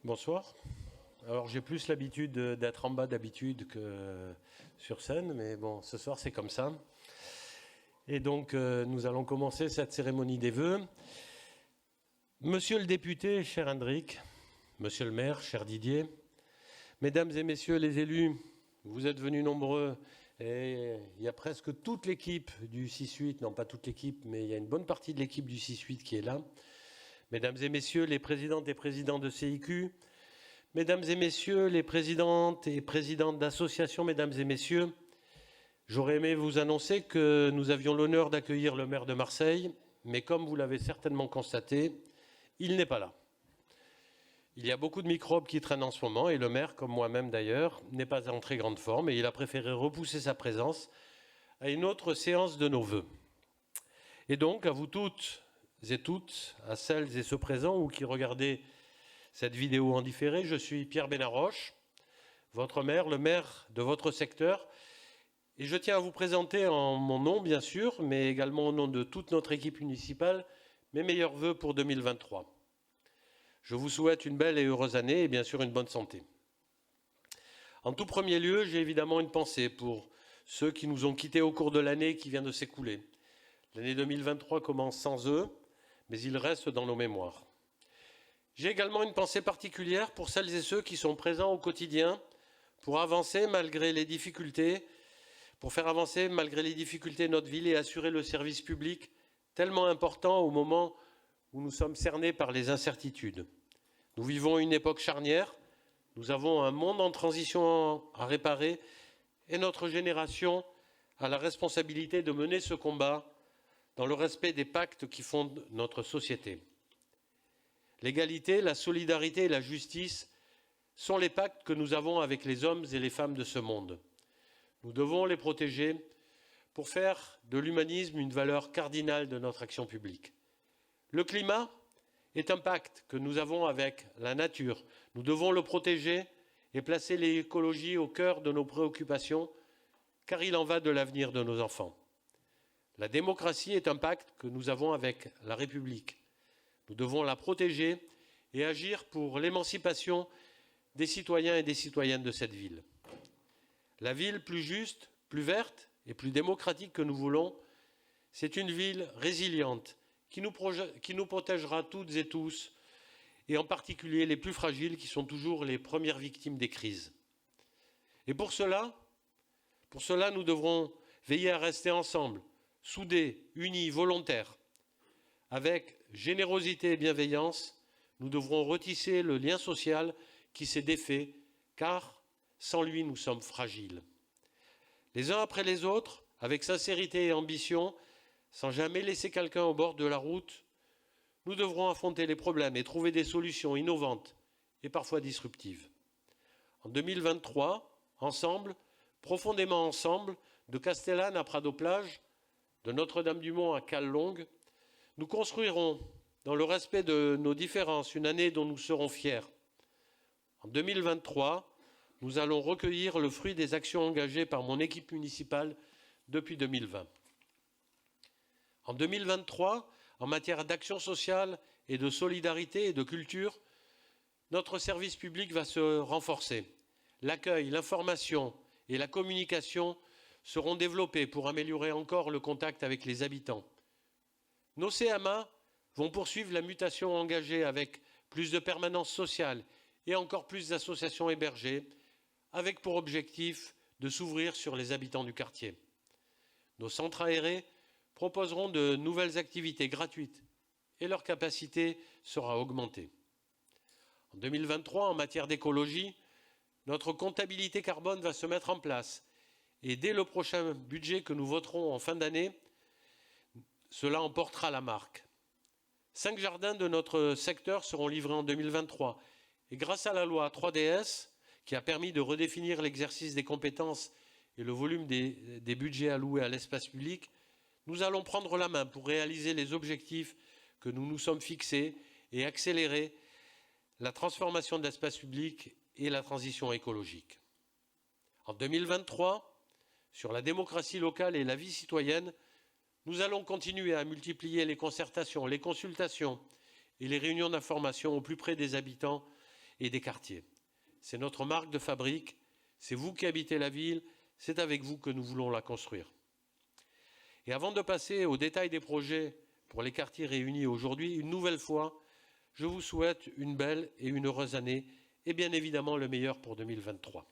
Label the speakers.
Speaker 1: Bonsoir. Alors j'ai plus l'habitude d'être en bas d'habitude que sur scène, mais bon, ce soir c'est comme ça. Et donc nous allons commencer cette cérémonie des vœux. Monsieur le député, cher Hendrik, monsieur le maire, cher Didier, mesdames et messieurs les élus, vous êtes venus nombreux et il y a presque toute l'équipe du 6-8, non pas toute l'équipe, mais il y a une bonne partie de l'équipe du 6-8 qui est là. Mesdames et messieurs les présidentes et présidents de CIQ, mesdames et messieurs les présidentes et présidentes d'associations, mesdames et messieurs, j'aurais aimé vous annoncer que nous avions l'honneur d'accueillir le maire de Marseille, mais comme vous l'avez certainement constaté, il n'est pas là. Il y a beaucoup de microbes qui traînent en ce moment et le maire, comme moi-même d'ailleurs, n'est pas en très grande forme et il a préféré repousser sa présence à une autre séance de nos vœux. Et donc, à vous toutes et toutes, à celles et ceux présents ou qui regardez cette vidéo en différé, je suis Pierre Benaroche, votre maire, le maire de votre secteur, et je tiens à vous présenter en mon nom, bien sûr, mais également au nom de toute notre équipe municipale, mes meilleurs vœux pour 2023. Je vous souhaite une belle et heureuse année et bien sûr une bonne santé. En tout premier lieu, j'ai évidemment une pensée pour ceux qui nous ont quittés au cours de l'année qui vient de s'écouler. L'année 2023 commence sans eux, mais ils restent dans nos mémoires. J'ai également une pensée particulière pour celles et ceux qui sont présents au quotidien pour avancer malgré les difficultés, pour faire avancer malgré les difficultés notre ville et assurer le service public tellement important au moment où nous sommes cernés par les incertitudes. Nous vivons une époque charnière, nous avons un monde en transition à réparer et notre génération a la responsabilité de mener ce combat dans le respect des pactes qui fondent notre société. L'égalité, la solidarité et la justice sont les pactes que nous avons avec les hommes et les femmes de ce monde. Nous devons les protéger pour faire de l'humanisme une valeur cardinale de notre action publique. Le climat est un pacte que nous avons avec la nature. Nous devons le protéger et placer l'écologie au cœur de nos préoccupations, car il en va de l'avenir de nos enfants. La démocratie est un pacte que nous avons avec la République. Nous devons la protéger et agir pour l'émancipation des citoyens et des citoyennes de cette ville. La ville plus juste, plus verte et plus démocratique que nous voulons, c'est une ville résiliente qui nous protégera toutes et tous, et en particulier les plus fragiles qui sont toujours les premières victimes des crises. Et pour cela, nous devrons veiller à rester ensemble, soudés, unis, volontaires. Avec générosité et bienveillance, nous devrons retisser le lien social qui s'est défait, car sans lui, nous sommes fragiles. Les uns après les autres, avec sincérité et ambition, sans jamais laisser quelqu'un au bord de la route, nous devrons affronter les problèmes et trouver des solutions innovantes et parfois disruptives. En 2023, ensemble, profondément ensemble, de Castellane à Prado-Plage, de Notre-Dame-du-Mont à Callongue, nous construirons, dans le respect de nos différences, une année dont nous serons fiers. En 2023, nous allons recueillir le fruit des actions engagées par mon équipe municipale depuis 2020. En 2023, en matière d'action sociale et de solidarité et de culture, notre service public va se renforcer. L'accueil, l'information et la communication seront développés pour améliorer encore le contact avec les habitants. Nos CMA vont poursuivre la mutation engagée avec plus de permanence sociale et encore plus d'associations hébergées, avec pour objectif de s'ouvrir sur les habitants du quartier. Nos centres aérés proposeront de nouvelles activités gratuites et leur capacité sera augmentée. En 2023, en matière d'écologie, notre comptabilité carbone va se mettre en place et dès le prochain budget que nous voterons en fin d'année, cela en portera la marque. 5 jardins de notre secteur seront livrés en 2023 et grâce à la loi 3DS, qui a permis de redéfinir l'exercice des compétences et le volume des budgets alloués à l'espace public, nous allons prendre la main pour réaliser les objectifs que nous nous sommes fixés et accélérer la transformation de l'espace public et la transition écologique. En 2023, sur la démocratie locale et la vie citoyenne, nous allons continuer à multiplier les concertations, les consultations et les réunions d'information au plus près des habitants et des quartiers. C'est notre marque de fabrique, c'est vous qui habitez la ville, c'est avec vous que nous voulons la construire. Et avant de passer au détail des projets pour les quartiers réunis aujourd'hui, une nouvelle fois, je vous souhaite une belle et une heureuse année et bien évidemment le meilleur pour 2023.